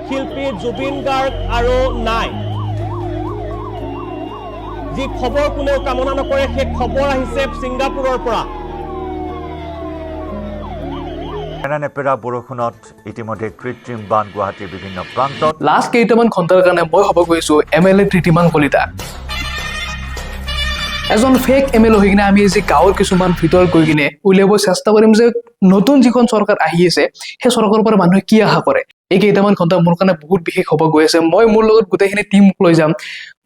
শিল্পী জুবিন গাৰ্গ আৰু নাই। যি খবৰ কোনেও কামনা নকৰে সেই খবৰ আহিছে ছিংগাপুৰৰ পৰা। নেপেৰা বৰষুণত ইতিমধ্যে কৃত্ৰিম বান গুৱাহাটীৰ বিভিন্ন প্ৰান্তত। লাষ্ট কেইটামান ঘণ্টাৰ কাৰণে মই হ'ব গৈছোঁ MLA প্ৰীতিমান কলিতা। এজন ফেক MLA হৈ কিনে আমি যে গাঁৱৰ কিছুমান ভিতৰত গৈ কিনে উলিয়াব চেষ্টা কৰিম যে নতুন যিখন চৰকাৰ আহি আছে সেই চৰকাৰৰ পৰা মানুহে কি আশা কৰে। এই কেইটামান ঘণ্টা মোৰ কাৰণে বহুত বিশেষ হ'ব গৈ আছে। মই মোৰ লগত গোটেইখিনি টিম লৈ যাম,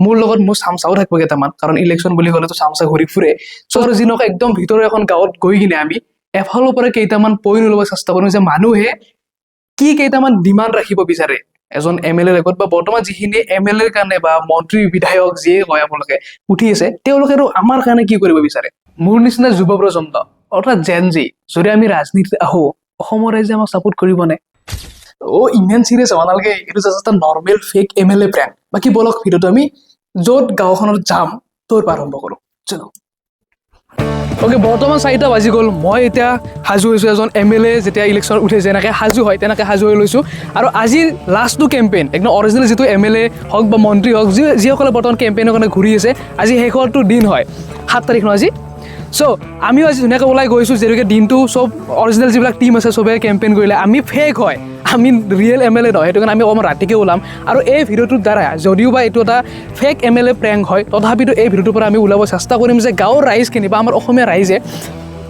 মোৰ লগত মোৰ চামচাও থাকিব কেইটামান, কাৰণ ইলেকশ্যন বুলি ক'লেতো চামচা ঘূৰি ফুৰে। চ' যিনক একদম ভিতৰৰ এখন গাঁৱত গৈ কিনে আমি এফালৰ পৰা কেইটামান পইণ্ট ওলাব চেষ্টা কৰিম যে মানুহে কি কেইটামান ডিমাণ্ড ৰাখিব বিচাৰে এজন MLA লগত, বা বৰ্তমান যিখিনি MLA ৰ কাৰণে বা মন্ত্ৰী বিধায়ক যিয়ে কয় আপোনালোকে উঠি আছে তেওঁলোকে আৰু আমাৰ কাৰণে কি কৰিব বিচাৰে। মোৰ নিচিনা যুৱ প্ৰজন্ম অৰ্থাৎ জেনজি যদি আমি ৰাজনীতিত আহোঁ, অসমৰ ৰাইজে আমাক ছাপোৰ্ট কৰিবনে? ইমান চিৰিয়াছ হ'ব নালাগে, এইটো জাষ্ট এটা নৰ্মেল ফেক MLA প্ৰেংক। বাকী বলক ভিডিঅ'টো আমি য'ত গাঁওখনত যাম তোৰ পৰা আৰম্ভ কৰোঁ। চলো। অ'কে, বৰ্তমান 4টা বাজি গ'ল। মই এতিয়া সাজু হৈছোঁ এজন MLA যেতিয়া ইলেকশ্যন উঠে যেনেকৈ সাজু হয় তেনেকৈ সাজু হৈ লৈছোঁ। আৰু আজিৰ লাষ্টটো কেম্পেইন একদম অৰিজিনেল যিটো MLA হওক বা মন্ত্ৰী হওক যিসকলে বৰ্তমান কেম্পেইনৰ কাৰণে ঘূৰি আছে, আজি শেষৰটো দিন হয় 7 তাৰিখ ন আজি। চ' আমিও আজি ধুনীয়াকৈ ওলাই গৈছোঁ, যিহেতুকে দিনটো চব অৰিজিনেল যিবিলাক টিম আছে চবে কেম্পেইন কৰিলে। আমি ফেক হয়, আমি ৰিয়েল MLA নহয়, সেইটো কাৰণে আমি অকণমান ৰাতিকৈ ওলাম। আৰু এই ভিডিঅ'টোৰ দ্বাৰা যদিও বা এইটো এটা ফেক MLA প্ৰেংক হয়, তথাপিতো এই ভিডিঅ'টোৰ পৰা আমি ওলাব চেষ্টা কৰিম যে গাঁৱৰ ৰাইজখিনি বা আমাৰ অসমীয়া ৰাইজে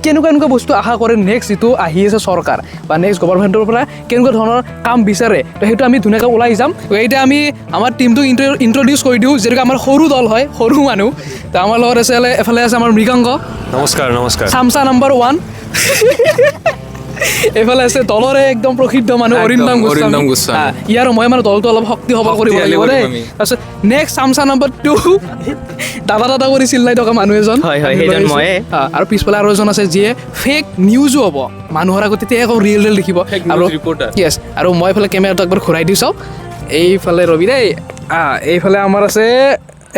কেনেকুৱা বস্তু আশা কৰে নেক্সট যিটো আহি আছে চৰকাৰ বা নেক্সট গভৰ্ণমেণ্টৰ পৰা কেনেকুৱা ধৰণৰ কাম বিচাৰে। তো সেইটো আমি ধুনীয়াকৈ ওলাই যাম। এতিয়া আমি আমাৰ টিমটোক ইণ্ট্ৰডিউচ কৰি দিওঁ, যিহেতুকে আমাৰ সৰু দল হয়, সৰু মানুহ। তো আমাৰ লগত আছে এফালে আছে আমাৰ মৃগাংক, নমস্কাৰ নমস্কাৰ, চামচা নম্বৰ 1। এইফালে আছে দলৰে একদম প্ৰসিদ্ধ মানুহ অৰিন্দম গোস্বামী। ইয়াৰ মই মানে দলটো অলপ শক্তি সবল কৰিব লাগিব দেই। তাৰপিছত নেক্সট চামচা নম্বৰ 2, দাদা কৰি চিল্লাই থকা মানুহ এজন। আৰু পিছফালে আৰু এজন আছে যিয়ে ফেক নিউজো হ'ব মানুহৰ আগত, তেতিয়া আকৌ ৰিয়েল দেখিব। আৰু য়েছ, আৰু মই এইফালে কেমেৰাটো একবাৰ ঘূৰাই দি চাওঁ। এইফালে ৰবি দেই, এইফালে আমাৰ আছে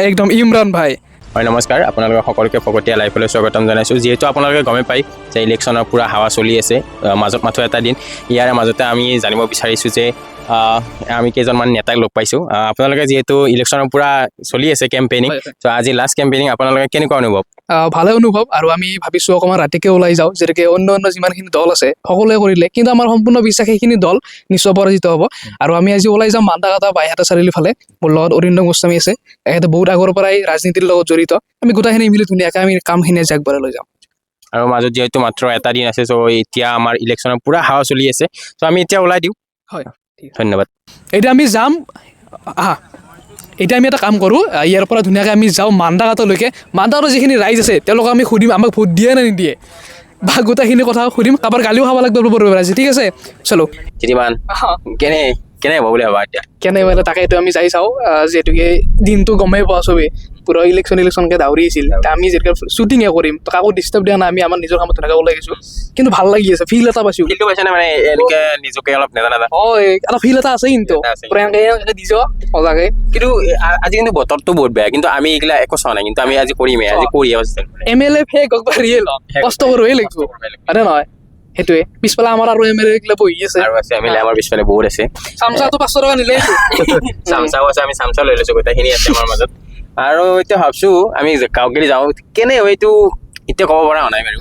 একদম ইমৰান ভাই। হয়, নমস্কাৰ। আপোনালোকে সকলোকে ফকতীয়া লাইভলৈ স্বাগতম জনাইছোঁ। যিহেতু আপোনালোকে গমেই পায় যে ইলেকশ্যনৰ পূৰা হাৱা চলি আছে, মাজত মাথো এটা দিন। ইয়াৰে মাজতে আমি জানিব বিচাৰিছোঁ যে আমি কেইজনমান নেতাক লগ পাইছোঁ। আপোনালোকে যিহেতু ইলেকশ্যনৰ পূৰা চলি আছে কেম্পেইনিং, চ' আজি লাষ্ট কেম্পেইনিং আপোনালোকে কেনেকুৱা অনুভৱ? ভালে অনুভৱ। আৰু আমি ভাবিছোঁ অকণমান ৰাতিকৈ ওলাই যাওঁ, যিহেতুকে অন্য যিমানখিনি দল আছে সকলোৱে কৰিলে, কিন্তু আমাৰ সম্পূৰ্ণ বিশ্বাস সেইখিনি দল নিশ্চয় পৰাজিত হ'ব। আৰু আমি আজি ওলাই যাম মান্দাকাটা বাইহাটা চাৰিআলিৰ ফালে। মোৰ লগত অৰিন্দম গোস্বামী আছে, এখেতে বহুত আগৰ পৰাই ৰাজনীতিৰ লগত জড়িত। আমি গোটেইখিনি মিলি ধুনীয়াকৈ আমি কামখিনি আগবঢ়াই লৈ যাম। আৰু মাজত যিহেতু মাত্ৰ এটা দিন আছে, চ' এতিয়া আমাৰ ইলেকশ্যনৰ পূৰা হাৱা চলি আছে, চ' আমি এতিয়া ওলাই দিওঁ। হয়, ধন্যবাদ। এতিয়া আমি যাম। এতিয়া আমি এটা কাম কৰোঁ, ইয়াৰ পৰা ধুনীয়াকৈ আমি যাওঁ মান্দাকাটালৈকে। মান্দাকাটাৰ যিখিনি ৰাইজ আছে তেওঁলোকক আমি সুধিম আমাক ভোট দিয়ে নে নিদিয়ে, বা গোটেইখিনি কথা সুধিম। কাৰোবাৰ গালিও খাব লাগিব আজি, ঠিক আছে? চলো। কেইটামান কেনে হ'ব বুলি ভাবা এতিয়া? কেনে মানে তাকেতো আমি যাই চাওঁ, যিহেতুকে দিনটো গমেই পোৱা চবেই পুৰা ইলেকশ্যনকৈ দাউৰি আছিল। আমি যেনেকৈ শ্বুটিঙে কৰিম, কাকো ডিষ্টাৰ্ব দিয়া নাই, আমি আমাৰ নিজৰ কামত ধুনীয়াকৈ ওলাই গৈছোঁ। কিন্তু ভাল লাগি আছে, ফিল এটা পাইছোঁ। ফিলটো পাইছে নে মানে এনেকৈ নিজকে অলপ নাজানা? এটা ফিল এটা আছে কিন্তু প্ৰিয়ংকাই দিছ সঁচাকৈ। কিন্তু আজি কিন্তু বতৰটো বহুত বেয়া, কিন্তু আমি এইগিলা একো চোৱা নাই, কিন্তু আমি আজি কৰিমেই, আজি কৰিয়ে MLA ফেক হওক বা ৰিয়েল কষ্ট কৰিবই লাগিব, হয়নে নহয়? সেইটোৱে। পিছফালে আমাৰ আৰু MLA গিলা বহি আছে, আৰু আছে MLA আমাৰ পিছফালে বহুত আছে। চামচাটো 500 টকা নিলে, চামচাও আছে, আমি চামচা লৈ লৈছোঁ, গোটেইখিনি আছে আমাৰ মাজত। আৰু এতিয়া ভাবছোঁ আমি গাঁৱকে যাওঁ, কেনে হয় এইটো এতিয়া ক'ব পৰা হোৱা নাই বাৰু।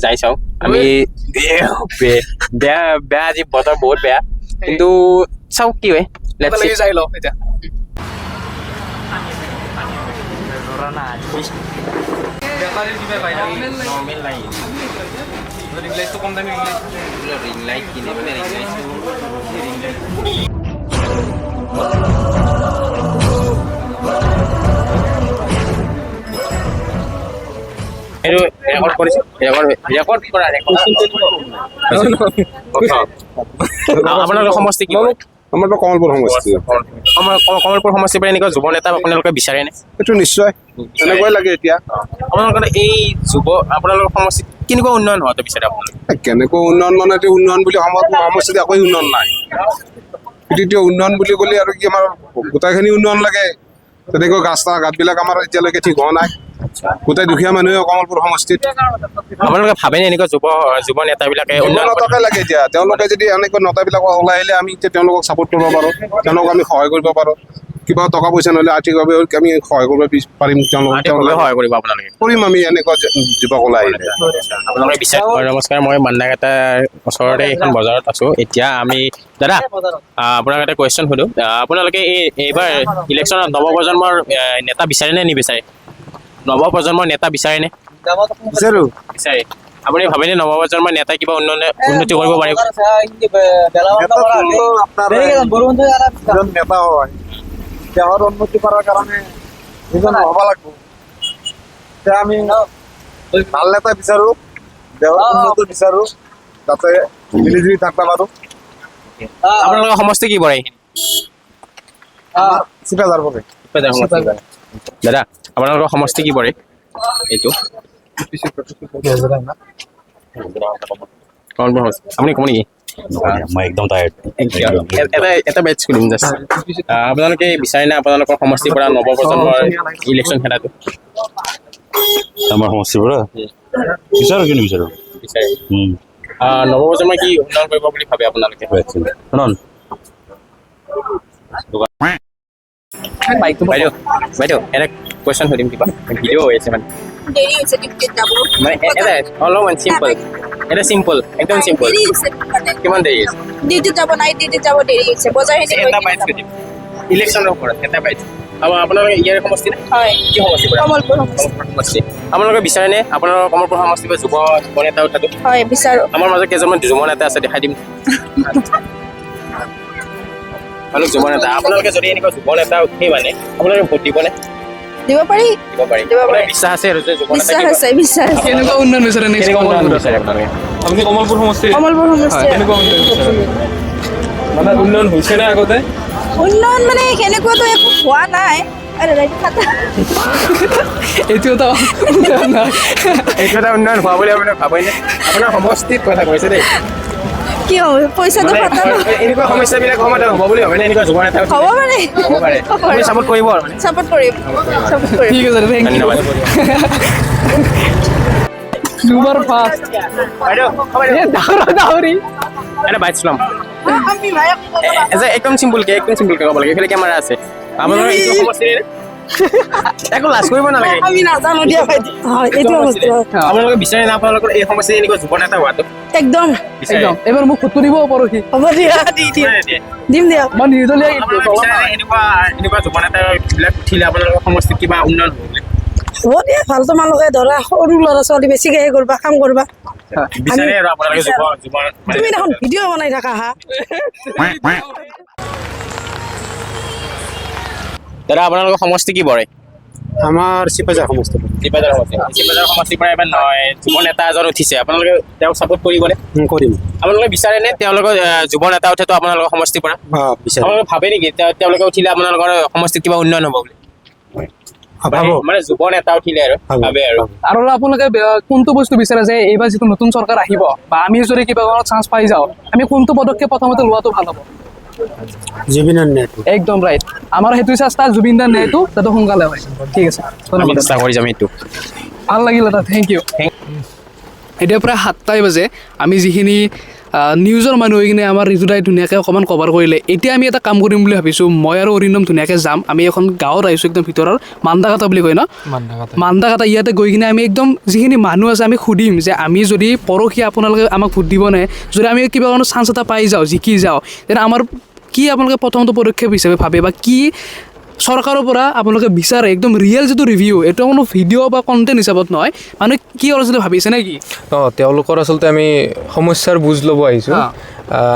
যাই চাওঁ আমি। বেয়া আজি বতৰ বহুত বেয়া, কিন্তু চাওঁ কি হয়। যাই লওঁ এতিয়া। আপোনালোকৰ সমষ্টি কি? আমাৰতো কমলপুৰ সমষ্টি। কমলপুৰ সমষ্টিৰ পৰা এনেকুৱা যুৱ নেতা আপোনালোকে বিচাৰেনে? এইটো নিশ্চয় তেনেকুৱাই লাগে এতিয়া। আপোনালোকৰ এই আপোনালোকৰ সমষ্টিত কেনেকুৱা উন্নয়ন হোৱাটো বিচাৰে আপোনালোকে? কেনেকুৱা উন্নয়ন মানে এতিয়া উন্নয়ন বুলি সমষ্টিত একোৱেই উন্নয়ন নাই। এতিয়া উন্নয়ন বুলি ক'লে আৰু কি আমাৰ গোটেইখিনি উন্নয়ন লাগে। তেনেকৈ ঘাটবিলাক আমাৰ এতিয়ালৈকে ঠিক হোৱা নাই। গোটেই দুখীয়া মানুহে কমলপুৰ সমষ্টিত আপোনালোকে ভাবেনে এনেকুৱা যুৱ নেতাবিলাকে উন্নয়ন নতাকে লাগে এতিয়া তেওঁলোকে যদি এনেকুৱা নতাবিলাক ওলাই আহিলে আমি এতিয়া তেওঁলোকক ছাপোৰ্ট কৰিব পাৰোঁ তেওঁলোকক আমি সহায় কৰিব পাৰোঁ কিবা টকা পইচা নহ'লে আৰ্থিকভাৱে আমি সহায় কৰিব পাৰিম আৰ্থিকভাৱে সহায় কৰিব আপোনালোকে কৰিম আমি এনেকুৱা যুৱক ওলাই আহিলে আপোনালোকে বিচাৰ নমস্কাৰ মই বান্দাঘাটাৰ ওচৰতে এখন বজাৰত আছোঁ এতিয়া আমি দাদা আপোনাক এটা কুৱেশ্যন সোধোঁ আপোনালোকে এইবাৰ ইলেকশ্যনত নৱপ্ৰজন্মৰ নেতা বিচাৰেনে নিবিচাৰে নৱপ্ৰজন্মৰ নেতা বিচাৰেনে বিচাৰে আপুনি ভাবেনে নৱপ্ৰজন্মৰ নেতাই কিবা উন্নতি কৰিব পাৰিব নেতা হয় দেশৰ উন্নতি কৰাৰ কাৰণে এজন হ'ব লাগিব এতিয়া আমি ভাল নেতা বিচাৰোঁ দেশৰ উন্নতি বিচাৰোঁ যাতে মিলিজুলি থাকিব পাৰোঁ আপোনালোকৰ সমষ্টি কি পৰে চিপাঝাৰ পৰে দাদা আপোনালোকৰ সমষ্টি কি পৰে এইটো আপুনি ক'ব নেকি মই একদম টায়াৰ্ড এটা বেটছ কৰিম জাষ্ট আপোনালোকে বিচাৰেনে আপোনালোকৰ সমষ্টিৰ পৰা নৱপ্ৰজন্মৰ ইলেকশ্যন খেলাটো আমাৰ সমষ্টিৰ পৰা বিচাৰোঁ কিন্তু বিচাৰোঁ বিচাৰে নৱপ্ৰজন্মই কি উন্নয়ন কৰিব বুলি ভাবে আপোনালোকে শুনক বাইদেউ বাইদেউ এটা কুৱেশ্যন সুধিম কিবা ভিডিঅ' হৈ আছে মানে দেৰি হৈছে ডিউটিত যাব মানে এটা অলপমান চিম্পল এটা চিম্পল একদম চিম্পল দেৰি হৈছে মানে কিমান দেৰি আছে ডিউটিত যাব নাই ডিউটিত যাব দেৰি হৈছে বজাৰখিনি এটা বাইট সুধিম ইলেকশ্যনৰ ওপৰত এটা বাইট আপোনালোকে ইয়াৰ সমষ্টি নে হয় কি সমষ্টি পৰা কমলপুৰ সমষ্টি। সমষ্টি আপোনালোকে বিচাৰেনে আপোনালোকৰ কমলপুৰ সমষ্টিৰ পৰা যুৱ নেতা উঠাটো হয় বিচাৰো আমাৰ মাজত কেইজনমান যুৱ নেতা আছে দেখাই দিম আপোনালোক যুৱ নেতা আপোনালোকে যদি এনেকুৱা যুৱ নেতা উঠেই মানে আপোনালোকে ভোট দিবনে দিব পাৰি দিব পাৰি দিব পাৰি। আপোনালোকৰ বিশ্বাস আছে আৰু যে যুৱ নেতা বিশ্বাস আছে বিশ্বাস আছে কেনেকুৱা উন্নয়ন বিচাৰে নেক্সট কেনেকুৱা উন্নয়ন বিচাৰে আপোনালোকে আপুনি কমলপুৰ সমষ্টিৰ কমলপুৰ সমষ্টি কেনেকুৱা উন্নয়ন বিচাৰে মানে উন্নয়ন হৈছে নে আগতে উন্নয়ন মানে সেনেকুৱাতো একো হোৱা নাই আৰে ৰাইট খাতা এইটো এটা উন্নয়ন নাই। এইটো এটা উন্নয়ন হোৱা বুলি আপুনি ভাবেনে আপোনাৰ সমষ্টিত কথা কৈছে দেই কি হ'ব পইচাটো মানে খাতা এনেকুৱা সমস্যাবিলাক সমাধান হ'ব বুলি ভাবেনে এনেকুৱা যুৱ নেতা হ'ব পাৰে হ'ব পাৰে আপুনি ছাপোৰ্ট কৰিব আৰু মানে ছাপোৰ্ট কৰিম ছাপোৰ্ট কৰিম ঠিক আছে থেংক ইউ ধন্যবাদ চুপাৰ ফাষ্ট বাইদেউ ডাউৰি এটা বাইট চলাম আমি ভাই একদম চিম্পুলকে ক'ব লাগে এইফালে কেমেৰা আছে আপোনালোকৰ এইটো সমষ্টিৰ একো লাজ কৰিব নালাগে আমি নাজানো দিয়া ভাইটি হয় এইটো সমষ্টি হয়। আপোনালোকে বিচাৰে না আপোনালোকৰ এই সমষ্টিত এনেকুৱা যুৱ নেতা হোৱাটো একদম বিচাৰে একদম এবাৰ মোক ফটো দিব পৰহি হ'ব দিয়া দি দিম দিম দিয়া মই নিৰ্দলীয় আপোনালোকে বিচাৰে এনেকুৱা যুৱ নেতাবিলাক উঠিলে আপোনালোকৰ সমষ্টিত কিবা উন্নয়ন হ'ব বুলি হ'ব দিয়া ভাল তোমালোকে ধৰা সৰু ল'ৰা ছোৱালী বেছিকে হেৰি কৰিবা কাম কৰিবা বিচাৰে আৰু আপোনালোকে যুৱ তুমি দেখোন ভিডিঅ' বনাই থাকা হা দাদা আপোনালোকৰ সমষ্টি কি পৰে আমাৰ চিপাঝাৰ সমষ্টি চিপাঝাৰ সমষ্টিৰ পৰা এবাৰ যুৱ নেতা এজন উঠিছে আপোনালোকে তেওঁক ছাপোৰ্ট কৰিবনে কৰিম আপোনালোকে বিচাৰেনে তেওঁলোকৰ যুৱ নেতা উঠেতো আপোনালোকৰ সমষ্টিৰ পৰা বিচাৰোঁ আপোনালোকে ভাবে নেকি তেওঁলোকে উঠিলে আপোনালোকৰ সমষ্টিত কিবা উন্নয়ন হ'ব বুলি মানে যুৱ নেতা উঠিলে আৰু ভাবে আৰু আৰু আপোনালোকে কোনটো বস্তু বিচাৰে যে এইবাৰ যিটো নতুন চৰকাৰ আহিব বা আমি যদি কিবা চান্স পাই যাওঁ আমি কোনটো পদক্ষেপ প্ৰথমতে লোৱাটো ভাল হ'ব জুবিনৰ নেতা একদম ৰাইট আমাৰ সেইটো চেষ্টা জুবিন দাৰ ন্যায়টো যাতে সোনকালে হয় ঠিক আছে আমি ধন্যবাদ চেষ্টা কৰি যাম এইটো ভাল লাগিল দাদা থেংক ইউ এতিয়া প্ৰায় 7টাই বাজে আমি যিখিনি নিউজৰ মানুহ হৈ কিনে আমাৰ ঋতুদাই ধুনীয়াকৈ অকণমান কভাৰ কৰিলে এতিয়া আমি এটা কাম কৰিম বুলি ভাবিছোঁ মই আৰু অৰিন্দম ধুনীয়াকৈ যাম আমি এখন গাঁৱত আহিছোঁ একদম ভিতৰৰ মান্দাকাটা বুলি কয় ন মান্দাকাটা ইয়াতে গৈ কিনে আমি একদম যিখিনি মানুহ আছে আমি সুধিম যে আমি যদি পৰহি আপোনালোকে আমাক ভোট দিব নে যদি আমি কিবা কাৰণে চান্স এটা পাই যাওঁ জিকি যাওঁ তেনে আমাৰ কি আপোনালোকে প্ৰথমটো পদক্ষেপ হিচাপে ভাবে বা কি চৰকাৰৰ পৰা আপোনালোকে বিচাৰে একদম ৰিয়েল যিটো ৰিভিউ এইটো কোনো ভিডিঅ' বা কণ্টেণ্ট হিচাপত নহয় মানে কি আচলতে ভাবিছে নে কি তেওঁলোকৰ আচলতে আমি সমস্যাৰ বুজ ল'ব আহিছোঁ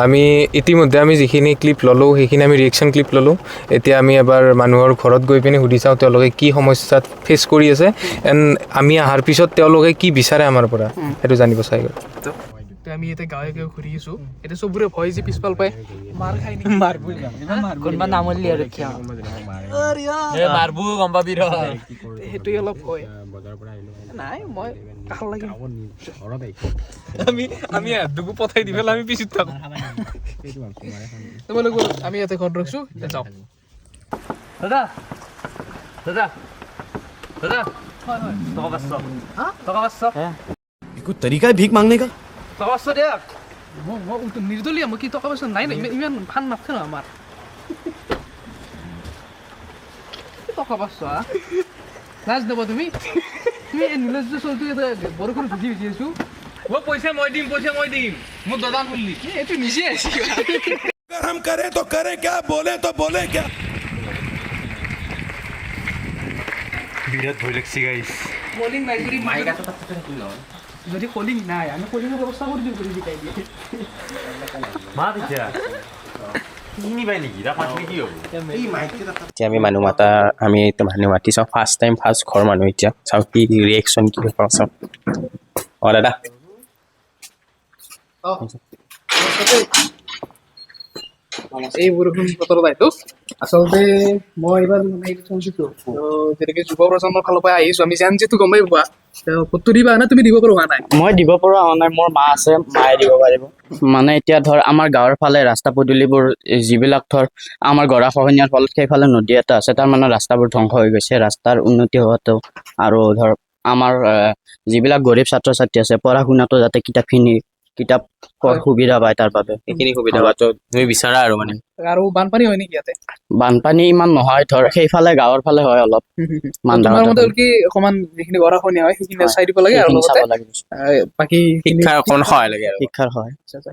আমি ইতিমধ্যে আমি যিখিনি ক্লিপ ল'লোঁ সেইখিনি আমি ৰিয়েকশ্যন ক্লিপ ল'লোঁ এতিয়া আমি এবাৰ মানুহৰ ঘৰত গৈ পিনে সুধি চাওঁ তেওঁলোকে কি সমস্যাত ফেচ কৰি আছে এণ্ড আমি অহাৰ পিছত তেওঁলোকে কি বিচাৰে আমাৰ পৰা সেইটো জানিব চাই গ'ল আমি এতিয়া গাঁৱে গাঁৱে ঘূৰি আছোঁ এতিয়া চবৰে ভয় যে পিছফাল পায় মাৰ খাই কোনোবা নামলি আৰু মাৰবো গম পাবি ৰ সেইটোৱে অলপ ভয় নাই মই কাষ লাগিম আমি দুগু পঠাই দি পেলাই আমি পিছত থাকোঁ তোমালোক আমি ইয়াতে ঘৰত ৰখিছোঁ যাওঁ দাদা দাদা দাদা कुछ तरीका है भीख मांगने का নিৰ্দলীয় মই কি টকা পইচা নাই না ইমান ফান নাথকে ন আমাৰ টকা পইচা লাজ দেব তুমি তুমি নিলেজ চলটো বৰষুণ ভিজি ভিজি আছো মই পইচা মই দিম মোক দদান কৰিলি এইটো নিজে আছে अगर हम करें तो करें क्या बोले तो बोले क्या বিৰাট ভয় লাগছে গাইছ কলিং নাই যদি কলিং নাই আমি কলিংৰ ব্যৱস্থা কৰি দিম কৰি দিকাই দিয়ে এতিয়া আমি মানুহ মাতি চাওঁ ফাৰ্ষ্ট ঘৰ মানুহ এতিয়া চাওঁ কি ৰিয়েকশ্যন কি হয় চাওঁ অঁ দাদা এই বৰষুণ বতৰত আহিছো আচলতে মই এইবাৰ শুনিছো যেনেকে যুৱ প্ৰজন্মৰ ফালৰ পৰা আহিছো আমি জান যিটো গমেই পোৱা ক'তো দিবা না তুমি দিব পৰা হোৱা নাই মই দিব পৰা হোৱা নাই মোৰ মা আছে মায়ে দিব পাৰিব মানে এতিয়া ধৰ আমাৰ গাঁৱৰ ফালে ৰাস্তা পদূলিবোৰ যিবিলাক ধৰ আমাৰ গৰাখহনীয়াৰ ফলত সেইফালে নদী এটা আছে তাৰ মানে ৰাস্তাবোৰ ধ্বংস হৈ গৈছে ৰাস্তাৰ উন্নতি হোৱাটো আৰু ধৰ আমাৰ যিবিলাক গৰীব ছাত্ৰ ছাত্ৰী আছে পঢ়া শুনাটো যাতে কিতাপ সুবিধা পায় তাৰ বাবে সেইখিনি সুবিধা হোৱাটো তুমি বিচাৰা আৰু মানে আৰু বানপানী হয় নেকি ইয়াতে বানপানী ইমান নহয় ধৰ সেইফালে গাঁৱৰ ফালে হয় অলপ তোমাৰ মতে কি অকমান যিখিনি গৰাখহনীয়া হয় সেইখিনি চাই দিব লাগে আৰু লগতে বাকী শিক্ষাৰ অকণমান সহায় লাগে আৰু শিক্ষাৰ হয়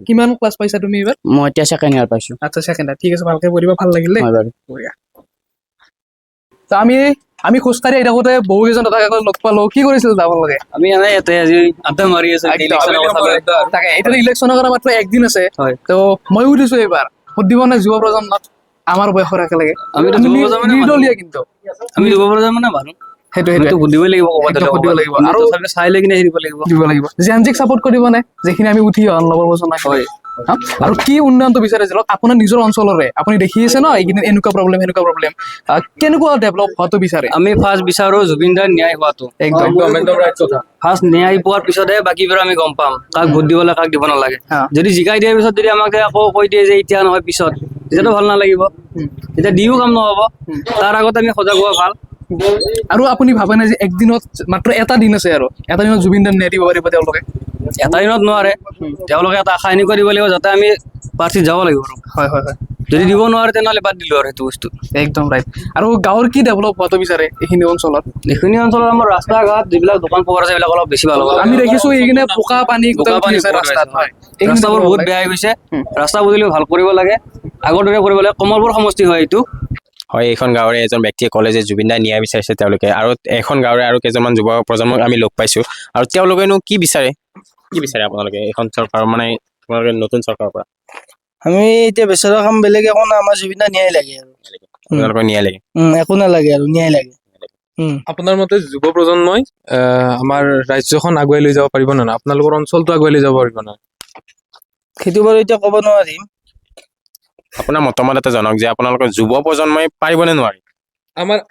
কিমান ক্লাছ পাইছা তুমি এইবাৰ মই এতিয়া ছেকেণ্ড ইয়াৰ পাইছো আচ্ছা ছেকেণ্ড ঠিক আছে ভালকে পঢ়িবা ভাল লাগিলে হয় বাৰু তো আমি খোজকাঢ়ি আহি থাকোঁতে বহু কেইজন দাদাক লগ পালো কি কৰিছিল আপোনালোকে আমি এনে ইয়াতে আজি আড্ডা মাৰি আছো তাকে এতিয়া ইলেকশ্যনৰ কাৰণে মাত্ৰ একদিন আছে তো মই সুধিছো এইবাৰ ভোট দিব নে যুৱ প্ৰজন্মক আমাৰ বয়সৰ একেলগে নিৰ্দলীয় কিন্তু আমি দিব পৰা মানে মানুহ সেইটো ভোট দিবই লাগিব ভোট দিব লাগিব আৰু চাই লৈ কিনে দিব লাগিব জেনজিক চাপোৰ্ট কৰিব নে যিখিনি আমি উঠি অহা নৱপ্ৰজন্ম হয় আৰু কি উন্নয়নটো বিচাৰে ধৰক আপোনাৰ নিজৰ অঞ্চলৰে আপুনি দেখি আছে ন এইকেইদিন এনেকুৱা প্ৰব্লেম কেনেকুৱা ডেভেলপ হোৱাটো বিচাৰে আমি ফাৰ্ষ্ট বিচাৰো জুবিন দাৰ ন্যায় হোৱাটো একদম ৰাইট কথা ফাৰ্ষ্ট ন্যায় পোৱাৰ পিছতহে বাকীবোৰ আমি গম পাম কাক ভোট দিব লাগে কাক দিব নালাগে যদি জিকাই দিয়াৰ পিছত যদি আমাক আকৌ কৈ দিয়ে যে এতিয়া নহয় পিছত তেতিয়াতো ভাল নালাগিব তেতিয়া দিও কাম নহব তাৰ আগত আমি সজাগ হোৱা ভাল আৰু আপুনি ভাবে নে যে একদিনত মাত্ৰ এটা দিন আছে আৰু এটা দিনত জুবিন দাৰ ন্যায় দিব পাৰিব তেওঁলোকে এটা দিনত নোৱাৰে তেওঁলোকে এটা আশা এনেকুৱা দিব লাগিব যাতে আমি প্ৰাৰ্থী যাব লাগিব হয় যদি দিব নোৱাৰে তেনেহ'লে বাদ দিলো আৰু সেইটো বস্তু একদম ৰাইট আৰু গাঁৱৰ কি ডেভেলপ হোৱাটো বিচাৰে এইখিনি অঞ্চলত আমাৰ ৰাস্তা ঘাট যিবিলাক দোকান পোহাৰ আছে সেইবিলাক অলপ বেছি ভাল হ'ব আমি দেখিছো এইখিনি বোকা পানী ৰাস্তাত ৰাস্তাবোৰ বহুত বেয়া হৈ গৈছে ৰাস্তা বুজিলে ভাল কৰিব লাগে আগৰ দৰে কৰিব লাগে কমলপুৰ সমষ্টি হয় এইটো হয় এইখন গাঁৱৰে এজন ব্যক্তিয়ে ক'লে যে জুবিন দাই ন্যায় বিচাৰিছে তেওঁলোকে আৰু এখন গাঁৱৰে আৰু কেইজনমান যুৱ প্ৰজন্মক আমি লগ পাইছোঁ আৰু তেওঁলোকেনো কি বিচাৰে আপোনালোকে এইখন চৰকাৰ মানে আপোনালোকে নতুন চৰকাৰৰ পৰা আমি এতিয়া বেচৰা কাম বেলেগ একো নাই আমাৰ জুবিন দা ন্যায় লাগে আৰু আপোনালোকৰ ন্যায় লাগে একো নালাগে আৰু ন্যায় লাগে আপোনাৰ মতে যুৱ প্ৰজন্মই আমাৰ ৰাজ্যখন আগুৱাই লৈ যাব পাৰিব নে নাই আপোনালোকৰ অঞ্চলটো আগুৱাই লৈ যাব পাৰিব নাই সেইটো বাৰু এতিয়া ক'ব নোৱাৰিম আপোনাৰ মতামত এটা জনাওক যে আপোনালোকৰ যুৱ প্ৰজন্মই পাৰিবনে নোৱাৰে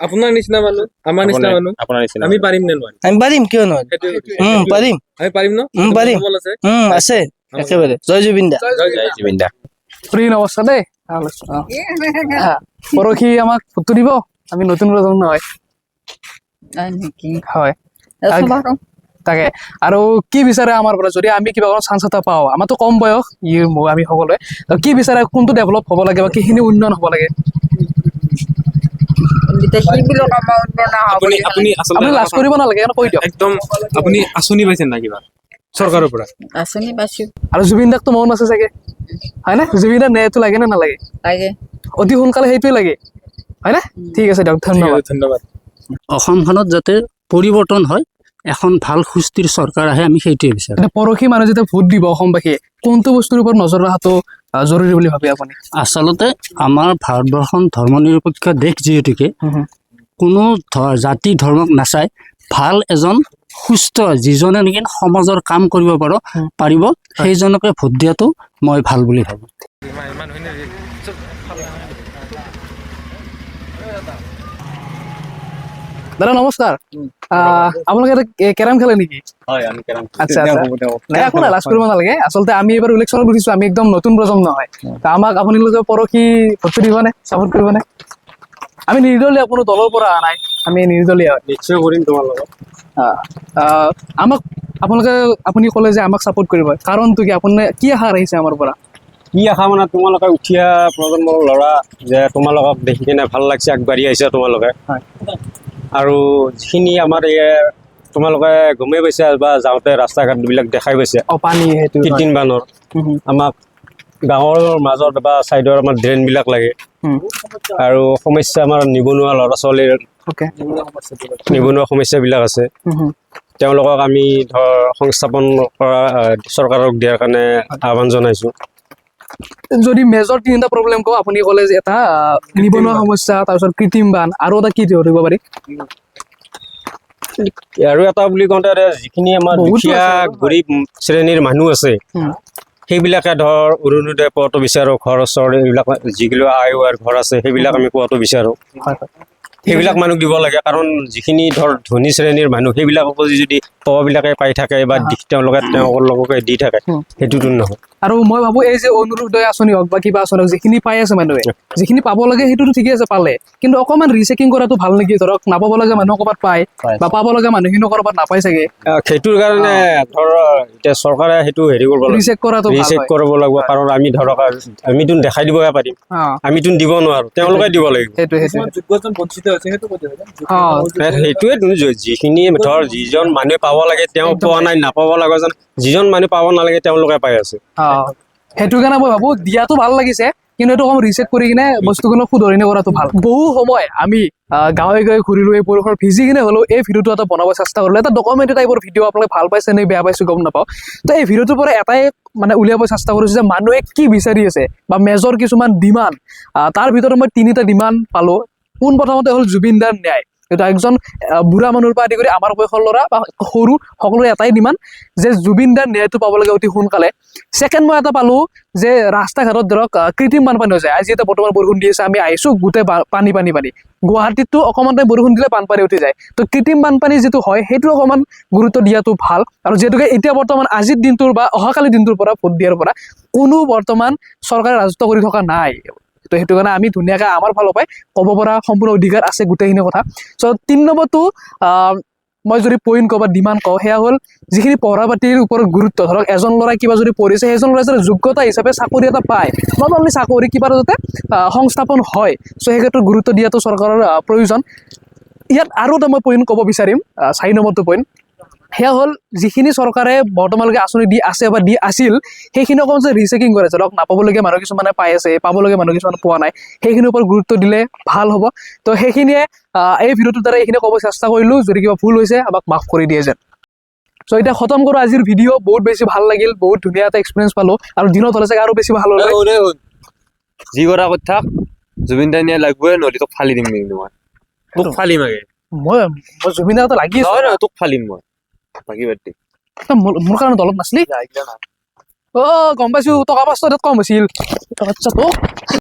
আপোনাৰ নিচিনা মানুহ আমাৰ নিচিনা মানুহ আপোনাৰ নিচিনা আমি পাৰিম নে নোৱাৰিম আমি পাৰিম কিয় নোৱাৰিম পাৰিম আমি পাৰিম ন পাৰিম আছে একেবাৰে জয় জুবিন দা জয় জুবিন দা ফ্ৰী নমস্কাৰ দেই পৰহি আমাক ভোটটো দিব আমি নতুন প্ৰজন্ম হয় তাকে আৰু কি বিচাৰে আমাৰ পৰা যদি আমি কিবা চান্স এটা পাওঁ আমাৰতো কম বয়স আমি সকলোৱে কি বিচাৰে কোনটো ডেভেলপ হ'ব লাগে বা কিখিনি উন্নয়ন হ'ব লাগে আপুনি লাজ কৰিব নালাগে কৈ দিয়ক একদম আপুনি আঁচনি পাইছে না কিবা চৰকাৰৰ পৰা আঁচনি পাইছো আৰু জুবিন দাকতো মন আছে চাগে হয় নে জুবিন দাৰ ন্যায়টো লাগে নে নালাগে লাগে অতি সোনকালে সেইটোৱে লাগে হয় নে ঠিক আছে দিয়ক ধন্যবাদ অসমখনত যাতে পৰিৱৰ্তন হয় এখন ভাল সুস্থিৰ চৰকাৰ আহে আমি সেইটোৱে বিচাৰোঁ পৰহি মানুহ যেতিয়া ভোট দিব অসমবাসীয়ে কোনটো বস্তুৰ ওপৰত নজৰ ৰখাটো জৰুৰী বুলি ভাবে আপুনি আচলতে আমাৰ ভাৰতবৰ্ষখন ধৰ্ম নিৰপেক্ষ দেশ যিহেতুকে কোনো জাতি ধৰ্মক নাচাই ভাল এজন সুস্থ যিজনে নেকি সমাজৰ কাম কৰিব পাৰিব সেইজনকে ভোট দিয়াটো মই ভাল বুলি ভাবোঁ দাদা নমস্কাৰ আপোনালোকে কেৰম খেলে নেকি আচ্ছা একো নাই লাজ কৰিব নালাগে আচলতে আমি এইবাৰ ইলেকশ্যনত উঠিছো আমি একদম নতুন প্ৰজন্ম হয় আমাক আপোনালোকে পৰহি ভোটটো দিবনে চাপোৰ্ট কৰিবনে আমি নিৰ্দলীয় কোনো দলৰ পৰা অহা নাই আমি নিৰ্দলীয় হয়। নিশ্চয় কৰিম তোমাৰ লগত। আমাক আপুনি ক'লে যে আমাক ছাপোৰ্ট কৰিব, কাৰণটো কি? আপুনি কি আশা ৰাখিছে আমাৰ পৰা? কি আশা মানে তোমালোকে উঠীয়া প্ৰজন্মৰ ল'ৰা, যে তোমালোকক দেখি কিনে ভাল লাগিছে, আগবাঢ়ি আহিছা তোমালোকে। হয়। আৰু যিখিনি আমাৰ তোমালোকে গমেই পাইছা বা যাওঁতে ৰাস্তা ঘাটবিলাক দেখাই পাইছে পানী সেইটো কৃত্ৰিম বানৰ। আমাক গাঁৱৰ মাজত বা ছাইডৰ আমাৰ ড্ৰেইনবিলাক লাগে। আৰু সমস্যা আমাৰ নিবনুৱা ল'ৰা ছোৱালীৰ নিবনুৱা সমস্যাবিলাক আছে। তেওঁলোকক আমি ধৰ সংস্থাপন কৰা চৰকাৰক দিয়াৰ কাৰণে আহ্বান জনাইছোঁ। যদি মেজৰ 3টা প্ৰব্লেম কওঁ, আপুনি ক'লে যে এটা নিবনুৱা সমস্যা, তাৰপিছত কৃত্ৰিম বান, আৰু এটা কি ধৰিব পাৰি? আৰু এটা বুলি কওঁতে যিখিনি আমাৰ দুখীয়া গৰীব শ্ৰেণীৰ মানুহ আছে, সেইবিলাকে ধৰ অৰুণোদয় পোৱাটো বিচাৰোঁ। ঘৰ ওচৰ এইবিলাক যিবিলাক আইৰ ঘৰ আছে সেইবিলাক আমি পোৱাটো বিচাৰোঁ। সেইবিলাক মানুহ দিব লাগে, কাৰণ যিখিনি ধৰ ধনী শ্ৰেণীৰ মানুহ সেইবিলাককো যদি পাৱাবিলাকে পাই থাকে বা তেওঁলোকে দি থাকে, সেইটোতো নহয়। আৰু মই ভাবো এই যে অৰুণোদয় আঁচনি হওক বা কিবা আঁচনি হওক, যিখিনি পাই আছে মানুহে, যিখিনি পাব লাগে সেইটোতো ঠিকে আছে, পালে, কিন্তু অকণমান ৰিচেকিং কৰাটো ভাল নেকি? ধৰক নাপাব লাগে মানুহ ক'ৰবাত পায় বা পাব লাগে মানুহখিনি ক'ৰবাত নাপাই চাগে। সেইটোৰ কাৰণে ধৰ এতিয়া চৰকাৰে সেইটো হেৰি কৰিব লাগিব, ৰিচেক কৰিব লাগিব। কাৰণ আমি ধৰক আমিতো দেখাই দিবহে পাৰিম, আমিতো দিব নোৱাৰো, তেওঁলোকে দিব লাগিব। সেইটোৱে যিখিনি ধৰ যিজন মানুহে পাব লাগে তেওঁ পোৱা নাই, নাপাব লাগে যেন যিজন মানুহ পাব নালাগে তেওঁলোকে পাই আছে। সেইটো কাৰণে মই ভাবো দিয়াটো ভাল লাগিছে, কিন্তু এইটো অকণ ৰিচেক কৰি কিনে বস্তুখিনি শুধৰণি কৰাটো ভাল। বহু সময় আমি গাঁৱে গাঁৱে ঘূৰিলো, এই পৰিসৰ ভিজি কিনে হ'লেও এই ভিডিঅ'টো এটা বনাব চেষ্টা কৰিলো। এটা ডকুমেণ্টাৰী টাইপৰ ভিডিঅ', আপোনালোকে ভাল পাইছে নে বেয়া পাইছে গম নাপাওঁ। তো এই ভিডিঅ'টোৰ পৰা এটাই মানে উলিয়াব চেষ্টা কৰিছো যে মানুহে কি বিচাৰি আছে বা মেজৰ কিছুমান ডিমাণ্ড, তাৰ ভিতৰত মই 3টা ডিমাণ্ড পালো। পোন প্ৰথমতে হ'ল জুবিন দাৰ ন্যায়। এইটো একজন বুঢ়া মানুহৰ পৰা আদি কৰি আমাৰ বয়সৰ ল'ৰা বা সৰু সকলোৰে এটাই ডিমাণ্ড যে জুবিন দাৰ ন্যায়টো পাব লাগে অতি সোনকালে। ছেকেণ্ড মই এটা পালো যে ৰাস্তা ঘাটত ধৰক কৃত্ৰিম বানপানী হৈ যায়। আজি এতিয়া বৰ্তমান বৰষুণ দি আছে, আমি আহিছোঁ গোটেই পানী। গুৱাহাটীততো অকণমানতে বৰষুণ দিলে বানপানী উঠি যায়। তো কৃত্ৰিম বানপানী যিটো হয় সেইটো অকণমান গুৰুত্ব দিয়াটো ভাল। আৰু যিহেতুকে এতিয়া বৰ্তমান আজিৰ দিনটোৰ বা অহাকালিৰ দিনটোৰ পৰা ভোট দিয়াৰ পৰা কোনো বৰ্তমান চৰকাৰে ৰাজত্ব কৰি থকা নাই। তো সেইটো কাৰণে আমি ধুনীয়াকৈ আমাৰ ফালৰ পৰাই ক'ব পৰা সম্পূৰ্ণ অধিকাৰ আছে গোটেইখিনি কথা। চ' 3 নম্বৰটো মই যদি পইণ্ট কওঁ বা ডিমাণ্ড কওঁ, সেয়া হ'ল যিখিনি পঢ়া পাতিৰ ওপৰত গুৰুত্ব। ধৰক এজন ল'ৰাই কিবা যদি পঢ়িছে, সেইজন ল'ৰাই যদি যোগ্যতা হিচাপে চাকৰি এটা পায়, নট অনলি চাকৰি, কিবা এটা যাতে সংস্থাপন হয়, চ' সেই ক্ষেত্ৰত গুৰুত্ব দিয়াটো চৰকাৰৰ প্ৰয়োজন। ইয়াত আৰু এটা মই পইণ্ট ক'ব বিচাৰিম, 4 নম্বৰটো পইণ্ট, সেয়া হ'ল যিখিনি চৰকাৰে বৰ্তমানলৈকে আঁচনি দি আছে বা দি আছিল, সেইখিনি অকণমান যে ৰিচেকিং কৰে, ধৰক নাপাবলগীয়া মানুহ কিছুমানে পাই আছে, পাবলগীয়া মানুহ কিছুমানে পোৱা নাই, সেইখিনিৰ ওপৰত গুৰুত্ব দিলে ভাল হ'ব। তো সেইখিনিয়ে এই ভিডিঅ'টোৰ দ্বাৰা এইখিনি ক'ব চেষ্টা কৰিলোঁ। যদি কিবা ভুল হৈছে আমাক মাফ কৰি দিয়ে যেন। চ' এতিয়া খতম কৰোঁ আজিৰ ভিডিঅ'। বহুত বেছি ভাল লাগিল, বহুত ধুনীয়া এটা এক্সপিৰিয়েঞ্চ পালোঁ, আৰু দিনত হ'লে চাগে আৰু বেছি ভাল হ'ল। যি কৰা কৰি থাক, জুবিন দাই নিয়া লাগবই, নহ'লে তোক ফালি দিম কিন্তু তোক ফালিম আগে। মই জুবিন দাটো লাগি আছো, তোক ফালিম মই, বাকী বাদ দে। মোৰ কাৰণে দলত নাছিলি? গম পাইছো, টকা 500 কম হৈছিল। আচ্ছা, তোক